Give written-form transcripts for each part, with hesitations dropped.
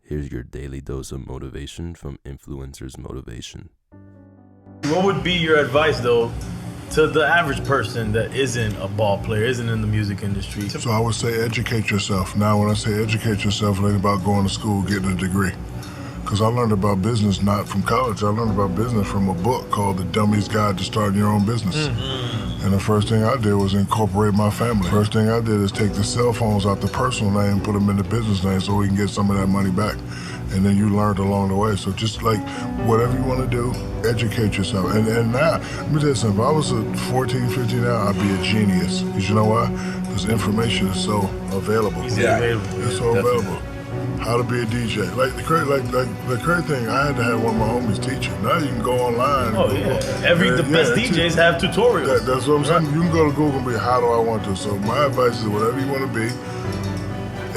Here's your daily dose of motivation from Influencers Motivation. What would be your advice, though, to the average person that isn't a ball player, isn't in the music industry? So I would say educate yourself. Now, when I say educate yourself, it ain't about going to school, getting a degree. Because I learned about business not from college. I learned about business from a book called The Dummy's Guide to Starting Your Own Business. And the first thing I did was incorporate my family. First thing I did is take the cell phones out the personal name and put them in the business name so we can get some of that money back. And then you learned along the way. So just like whatever you want to do, educate yourself. And now, let me tell you something. If I was 14, 15 now, I'd be a genius. Because you know why? Because information is so available. It's so available. How to be a DJ. Like the crazy thing, I had to have one of my homies teach it. Now you can go online. Oh, yeah. The best DJs have tutorials. That's what I'm saying. You can go to Google and be, how do I want to? So my advice is whatever you want to be,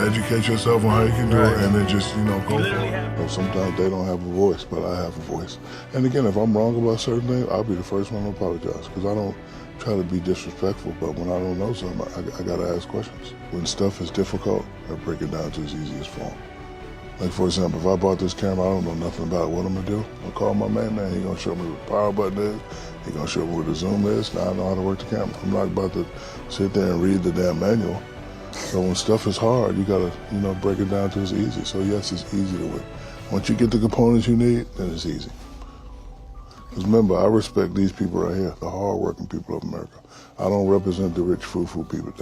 educate yourself on how you can do it, and then just, go for it. Sometimes they don't have a voice, but I have a voice. And again, if I'm wrong about certain things, I'll be the first one to apologize, because I don't try to be disrespectful, but when I don't know something, I got to ask questions. When stuff is difficult, I break it down to its easiest form. Like, for example, if I bought this camera, I don't know nothing about it. What I'm going to do? I'll call my man. He's going to show me what the power button is. He's going to show me what the zoom is. Now I know how to work the camera. I'm not about to sit there and read the damn manual. So when stuff is hard, you got to, break it down to it's easy. So yes, it's easy to win. Once you get the components you need, then it's easy. Because remember, I respect these people right here, the hard-working people of America. I don't represent the rich foo-foo people.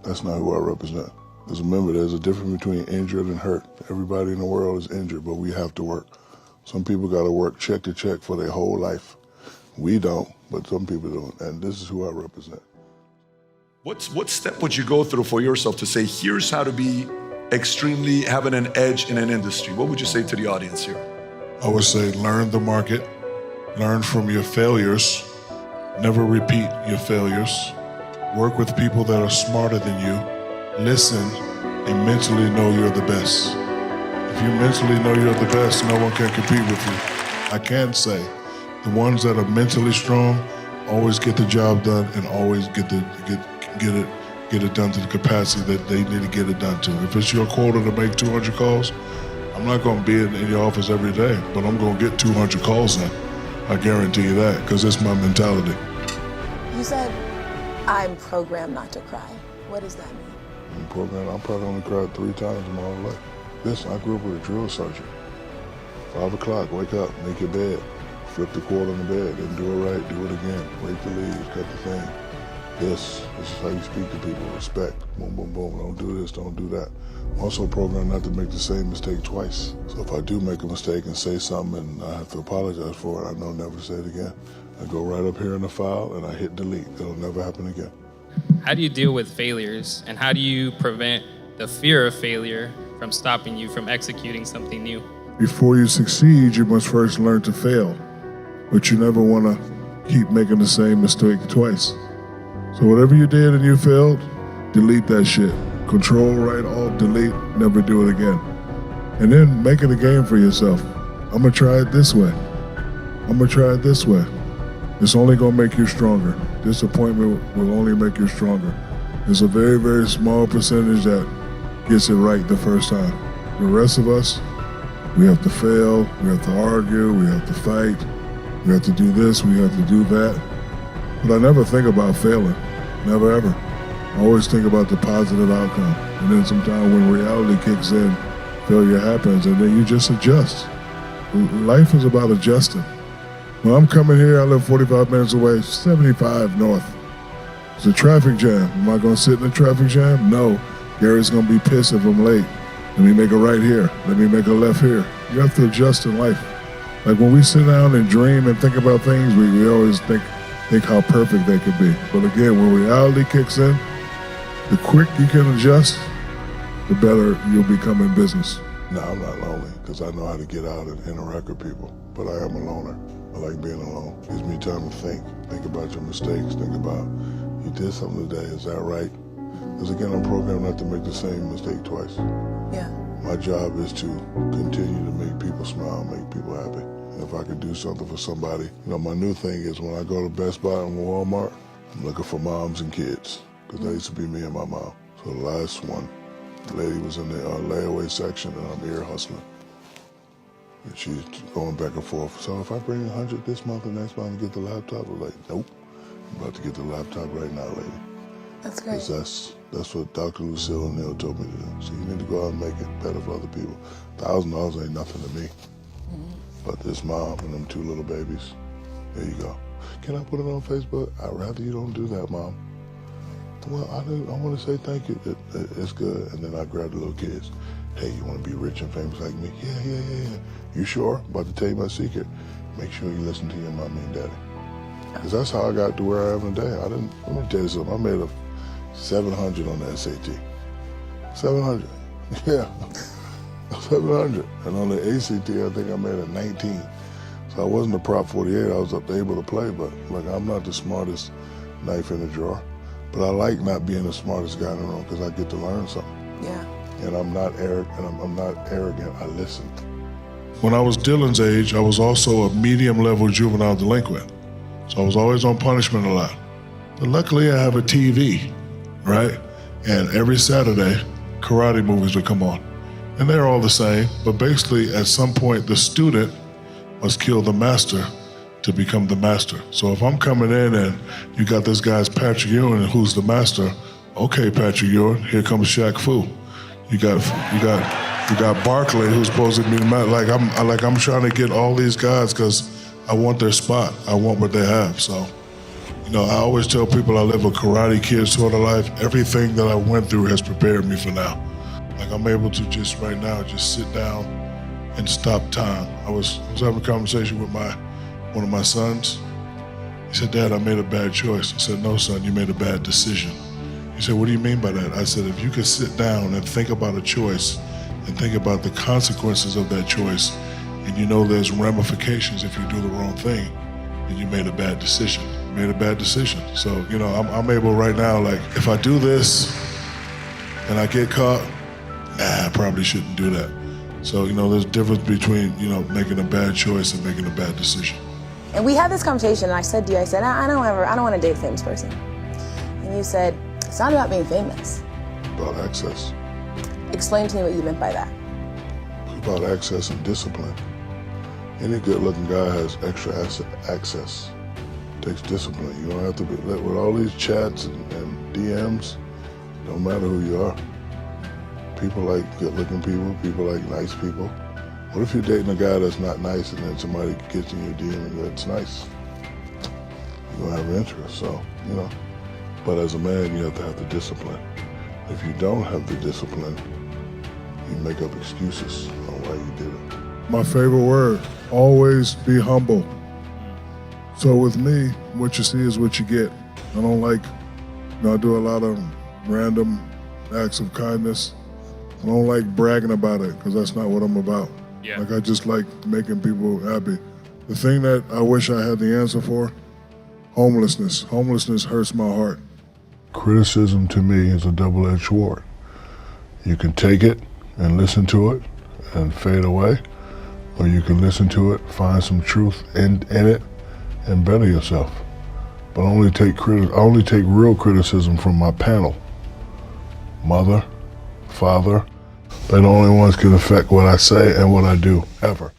That's not who I represent. Because remember, there's a difference between injured and hurt. Everybody in the world is injured, but we have to work. Some people got to work check to check for their whole life. We don't, but some people don't, and this is who I represent. What step would you go through for yourself to say, here's how to be extremely having an edge in an industry? What would you say to the audience here? I would say learn the market, learn from your failures, never repeat your failures, work with people that are smarter than you, listen, and mentally know you're the best. If you mentally know you're the best, no one can compete with you. I can say the ones that are mentally strong always get the job done and always get it done to the capacity that they need to get it done to. If it's your quota to make 200 calls, I'm not going to be in your office every day, but I'm going to get 200 calls in. I guarantee you that, because it's my mentality. You said, I'm programmed not to cry. What does that mean? I'm programmed. I probably only cried 3 times in my whole life. Listen, I grew up with a drill sergeant. 5 o'clock, wake up, make your bed, flip the cord on the bed, then do it right, do it again, break the leaves, cut the thing. This is how you speak to people, respect, boom, boom, boom, don't do this, don't do that. I'm also programmed not to make the same mistake twice. So if I do make a mistake and say something and I have to apologize for it, I know never to say it again. I go right up here in the file and I hit delete. It'll never happen again. How do you deal with failures, and how do you prevent the fear of failure from stopping you from executing something new? Before you succeed, you must first learn to fail. But you never want to keep making the same mistake twice. So whatever you did and you failed, delete that shit. Control, right, alt, delete, never do it again. And then make it a game for yourself. I'm going to try it this way. I'm going to try it this way. It's only going to make you stronger. Disappointment will only make you stronger. There's a very, very small percentage that gets it right the first time. The rest of us, we have to fail, we have to argue, we have to fight, we have to do this, we have to do that. But I never think about failing, never ever. I always think about the positive outcome. And then sometimes when reality kicks in, failure happens, and then you just adjust. Life is about adjusting. When I'm coming here, I live 45 minutes away, 75 north. It's a traffic jam. Am I going to sit in a traffic jam? No. Gary's going to be pissed if I'm late. Let me make a right here. Let me make a left here. You have to adjust in life. Like when we sit down and dream and think about things, we always think how perfect they could be. But again, when reality kicks in, the quick you can adjust, the better you'll become in business. No, I'm not lonely because I know how to get out and interact with people. But I am a loner. I like being alone. It gives me time to think about your mistakes, think about, you did something today, is that right? Because again, I'm programmed not to make the same mistake twice. Yeah. My job is to continue to make people smile, make people happy. And if I could do something for somebody, my new thing is when I go to Best Buy and Walmart, I'm looking for moms and kids, because that used to be me and my mom. So the last one, the lady was in the layaway section and I'm ear hustling. And she's going back and forth. So if I bring 100 this month and next month and get the laptop, I'm like, nope. I'm about to get the laptop right now, lady. That's great. Because that's what Dr. Lucille O'Neal told me to do. So you need to go out and make it better for other people. $1,000 ain't nothing to me. But this mom and them 2 little babies, there you go. Can I put it on Facebook? I'd rather you don't do that, Mom. Well, I want to say thank you. It's good. And then I grab the little kids. Hey, you want to be rich and famous like me? Yeah. You sure? I'm about to tell you my secret. Make sure you listen to your mommy and daddy. Because that's how I got to where I am today. Let me tell you something. I made a 700 on the SAT. 700. Yeah. 700. And on the ACT, I think I made a 19. So I wasn't a Prop 48. I was able to play, but like I'm not the smartest knife in the drawer. But I like not being the smartest guy in the room because I get to learn something. Yeah. And I'm not arrogant. I'm not arrogant. I listen. When I was Dylan's age, I was also a medium-level juvenile delinquent. So I was always on punishment a lot. But luckily, I have a TV, right? And every Saturday, karate movies would come on. And they're all the same, but basically, at some point, the student must kill the master to become the master. So if I'm coming in and you got this guy's Patrick Ewing, who's the master, okay, Patrick Ewing, here comes Shaq Fu. You got Barkley, who's supposed to be the master. I'm trying to get all these guys because I want their spot. I want what they have. So, I always tell people I live a Karate Kid sort of life. Everything that I went through has prepared me for now. Like I'm able to just right now just sit down and stop time. I was having a conversation with one of my sons. He said, Dad, I made a bad choice. I said, no, son, you made a bad decision. He said, what do you mean by that? I said, if you could sit down and think about a choice and think about the consequences of that choice, and there's ramifications if you do the wrong thing, then you made a bad decision. You made a bad decision. So, I'm able right now, like, if I do this and I get caught, I probably shouldn't do that. So, there's a difference between, making a bad choice and making a bad decision. And we had this conversation, and I said to you, I don't want to date a famous person. And you said, it's not about being famous. About access. Explain to me what you meant by that. It's about access and discipline. Any good-looking guy has extra access. It takes discipline. You don't have to be, with all these chats and DMs, don't matter who you are. People like good-looking people, people like nice people. What if you're dating a guy that's not nice and then somebody gets in your DM and that's nice? You don't have an interest, so, But as a man, you have to have the discipline. If you don't have the discipline, you make up excuses on why you did it. My favorite word, always be humble. So with me, what you see is what you get. I don't like, I do a lot of random acts of kindness. I don't like bragging about it because that's not what I'm about. Yeah. Like I just like making people happy. The thing that I wish I had the answer for, homelessness. Homelessness hurts my heart. Criticism to me is a double-edged sword. You can take it and listen to it and fade away, or you can listen to it, find some truth in it, and better yourself. But I only take real criticism from my panel. Mother, father, they're the only ones can affect what I say and what I do, ever.